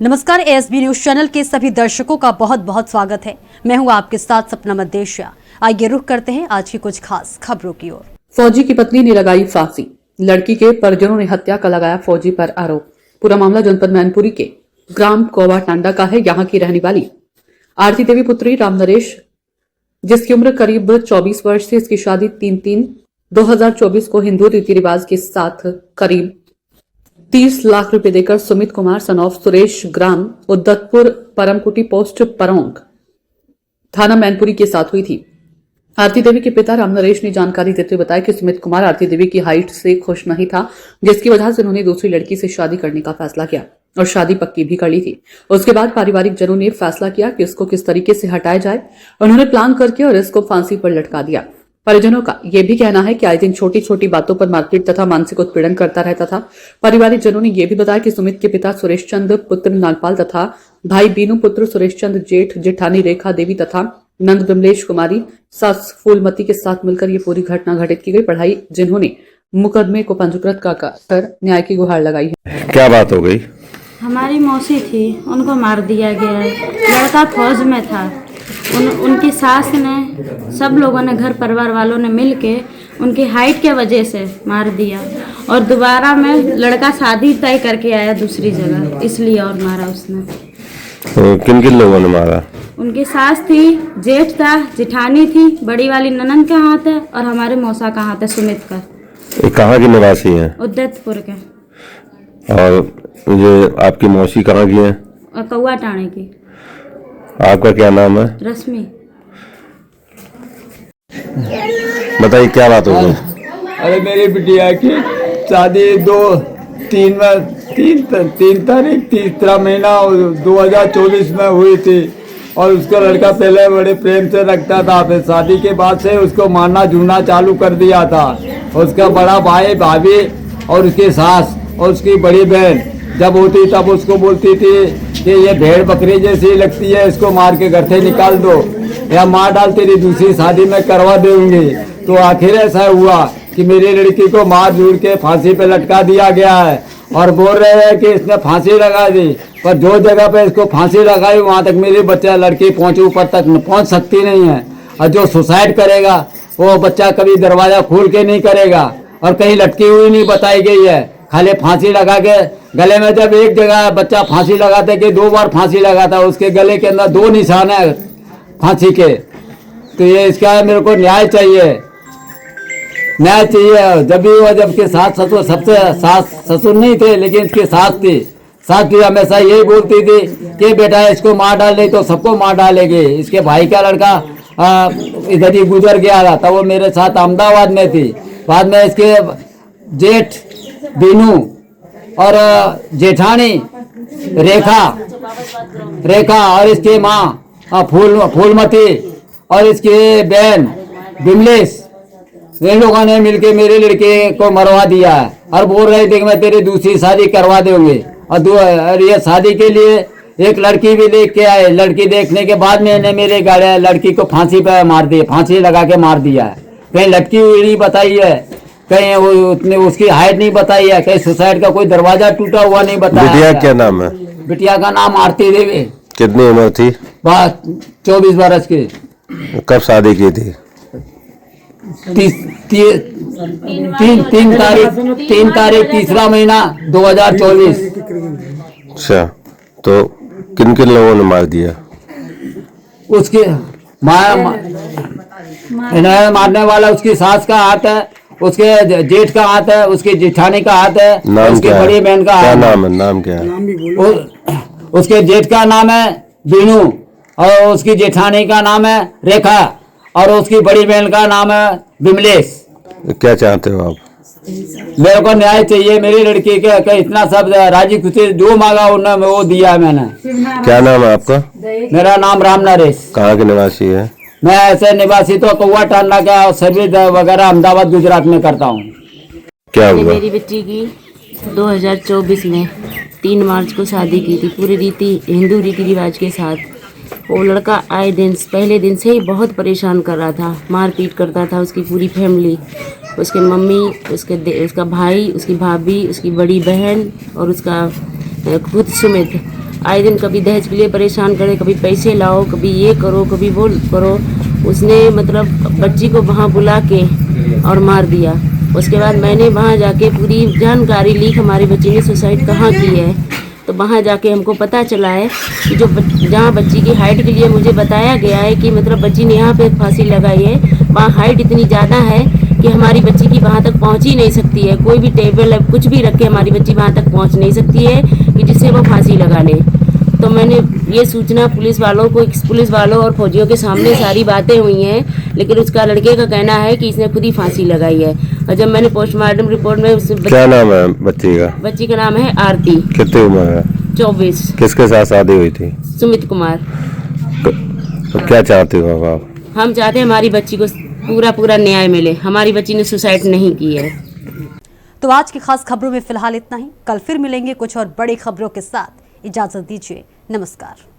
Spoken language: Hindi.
नमस्कार, एएसबी न्यूज चैनल के सभी दर्शकों का बहुत बहुत स्वागत है। मैं हूं आपके साथ सपना मदेशिया। आइए रुख करते हैं आज की कुछ खास खबरों की ओर। फौजी की पत्नी ने लगाई फांसी, लड़की के परिजनों ने हत्या का लगाया फौजी पर आरोप। पूरा मामला जनपद मैनपुरी के ग्राम कोवा टांडा का है। यहाँ की रहने वाली आरती देवी पुत्री राम नरेश, जिसकी उम्र करीब 24 वर्ष थी, इसकी शादी 3/3/2024 को हिंदू रीति रिवाज के साथ करीब 30 लाख रुपए देकर सुमित कुमार सन ऑफ सुरेश, ग्राम उद्दतपुर, परमकुटी पोस्ट, परोंग, थाना मैनपुरी के साथ हुई थी। आरती देवी के पिता राम नरेश ने जानकारी देते हुए बताया कि सुमित कुमार आरती देवी की हाइट से खुश नहीं था, जिसकी वजह से उन्होंने दूसरी लड़की से शादी करने का फैसला किया और शादी पक्की भी कर ली थी। उसके बाद पारिवारिक जनों ने फैसला किया कि उसको किस तरीके से हटाया जाए। उन्होंने प्लान करके और इसको फांसी पर लटका दिया। परिजनों का यह भी कहना है कि आए दिन छोटी छोटी बातों पर मारपीट तथा मानसिक उत्पीड़न करता रहता था। पारिवारिक जनों ने यह भी बताया कि सुमित के पिता सुरेश चंद पुत्र नागपाल तथा भाई बीनू पुत्र सुरेश चंद, जेठ जेठानी रेखा देवी तथा नंद विमलेश कुमारी सास फूलमती के साथ मिलकर ये पूरी घटना घटित की गई। पढ़ाई जिन्होंने मुकदमे को पंजीकृत कर न्याय की गुहार लगाई है। क्या बात हो गई? हमारी मौसी थी, उनको मार दिया गया है। लड़का फौज में था। उनकी सास ने, सब लोगों ने, घर परिवार वालों ने मिल के उनकी हाइट के वजह से मार दिया और दोबारा में लड़का शादी तय करके आया दूसरी जगह, इसलिए और मारा उसने। तो किन किन लोगों ने मारा? उनकी सास थी, जेठ था, जेठानी थी, बड़ी वाली ननंद का हाथ है और हमारे मौसा का हाथ है सुमित का। ये कहाँ की निवासी हैं? उद्दतपुर के। और ये आपकी मौसी कहाँ की है? और कौवा टाणे की। आपका क्या नाम है? रश्मि। बताइए क्या बात हो गई? अरे मेरी बिटिया की शादी 3 तारीख 3 महीना 2024 में हुई थी और उसका लड़का पहले बड़े प्रेम से रखता था। फिर शादी के बाद से उसको मारना झूना चालू कर दिया था। उसका बड़ा भाई, भाभी और उसकी सास और उसकी बड़ी बहन जब होती तब उसको बोलती थी कि ये भेड़ बकरी जैसी लगती है, इसको मार के घर से निकाल दो या मार डाल, तेरी दूसरी शादी में करवा दूंगी। तो आखिर ऐसा हुआ कि मेरी लड़की को मार झूड़ के फांसी पे लटका दिया गया है और बोल रहे हैं कि इसने फांसी लगा दी, पर जो जगह पे इसको फांसी लगाई वहां तक मेरी बच्चा लड़की पहुंचे, ऊपर तक पहुंच सकती नहीं है। और जो सुसाइड करेगा वो बच्चा कभी दरवाजा खोल के नहीं करेगा और कहीं लटकी हुई नहीं बताई गई है, खाली फांसी लगा के गले में। जब एक जगह बच्चा फांसी लगाते कि 2 बार फांसी लगाता, उसके गले के अंदर 2 निशान है फांसी के। तो ये इसका मेरे को न्याय चाहिए, न्याय चाहिए। जब भी वो, जबकि सास ससुर, सबसे सास ससुर नहीं थे लेकिन इसकी सास थी। सास भी हमेशा यही बोलती थी कि बेटा इसको मार डाल, नहीं तो सबको मार डालेगी। इसके भाई का लड़का इधर ही गुजर गया था, तब वो मेरे साथ अहमदाबाद में थी। बाद में इसके जेठ बीनू और जेठानी रेखा और इसकी माँ फूलमती और इसकी बहन विमलेश, इन लोगों ने मिलके मेरे लड़के को मरवा दिया है और बोल रहे थे कि मैं तेरी दूसरी शादी करवा दूंगी। और ये शादी के लिए एक लड़की भी लेके आए। लड़की देखने के बाद में इन्हें मेरे गाड़िया लड़की को फांसी पे मार दी, फांसी लगा के मार दिया है। कहीं लटकी हुई नहीं बताई है, कहीं उतने उसकी हाइट नहीं बताई है, कहीं सुसाइड का कोई दरवाजा टूटा हुआ नहीं बताया। बिटिया क्या नाम है? बिटिया का नाम आरती देवी। कितनी उम्र थी? 24 बरस की। कब शादी की थी? 3 तारीख 3 महीना 2024। अच्छा, तो किन किन लोगों ने मार दिया? उसके इन्हें मारने वाला उसकी सास का हाथ है, उसके जेठ का हाथ है, उसकी जेठानी का हाथ है, उसकी बड़ी बहन का हाथ है। नाम क्या है? उसके जेठ का नाम है बीनू और उसकी जेठानी का नाम है रेखा और उसकी बड़ी बहन का नाम है विमलेश। क्या चाहते हो आप? मेरे को न्याय चाहिए मेरी लड़की के। इतना सब राजी खुशी जो मांगा उन्होंने वो दिया है मैंने। क्या नाम है आपका? मेरा नाम राम नरेश। कहाँ के निवासी है? मैं ऐसे निवासी तो कौवा टांडा का और सर्विस वगैरह अहमदाबाद गुजरात में करता हूँ। क्या हुआ? मेरी बेटी की 2024 में 3 मार्च को शादी की थी, पूरी हिंदू रीति रिवाज के साथ। वो लड़का आए दिन, पहले दिन से ही बहुत परेशान कर रहा था, मारपीट करता था। उसकी पूरी फैमिली, उसके मम्मी, उसका भाई, उसकी भाभी, उसकी बड़ी बहन और उसका खुद सुमित आए दिन कभी दहेज के लिए परेशान करे, कभी पैसे लाओ, कभी ये करो, कभी वो करो। उसने मतलब बच्ची को वहाँ बुला के और मार दिया। उसके बाद मैंने वहाँ जाके पूरी जानकारी ली कि हमारी बच्ची ने सुसाइड कहाँ की है। तो वहाँ जाके हमको पता चला है कि जो जहाँ बच्ची की हाइट के लिए मुझे बताया गया है कि मतलब बच्ची ने यहाँ पे फांसी लगाई है, वहाँ हाइट इतनी ज़्यादा है कि हमारी बच्ची की वहाँ तक पहुँच ही नहीं सकती है। कोई भी टेबल है कुछ भी रख के हमारी बच्ची वहाँ तक पहुँच नहीं सकती है कि जिससे वो फांसी लगा ले। तो मैंने ये सूचना पुलिस वालों और फौजियों के सामने सारी बातें हुई हैं, लेकिन उसका लड़के का कहना है कि इसने खुद ही फांसी लगाई है। और जब मैंने पोस्टमार्टम रिपोर्ट में क्या नाम है बच्ची का? बच्ची का नाम है आरती। कितनी उम्र है? 24। किसके साथ शादी हुई थी? सुमित कुमार। तो क्या चाहती हो आप? हम चाहते हैं हमारी बच्ची को पूरा न्याय मिले। हमारी बच्ची ने सुसाइड नहीं की है। तो आज की खास खबरों में फिलहाल इतना ही। कल फिर मिलेंगे कुछ और बड़ी खबरों के साथ। इजाजत दीजिए, नमस्कार।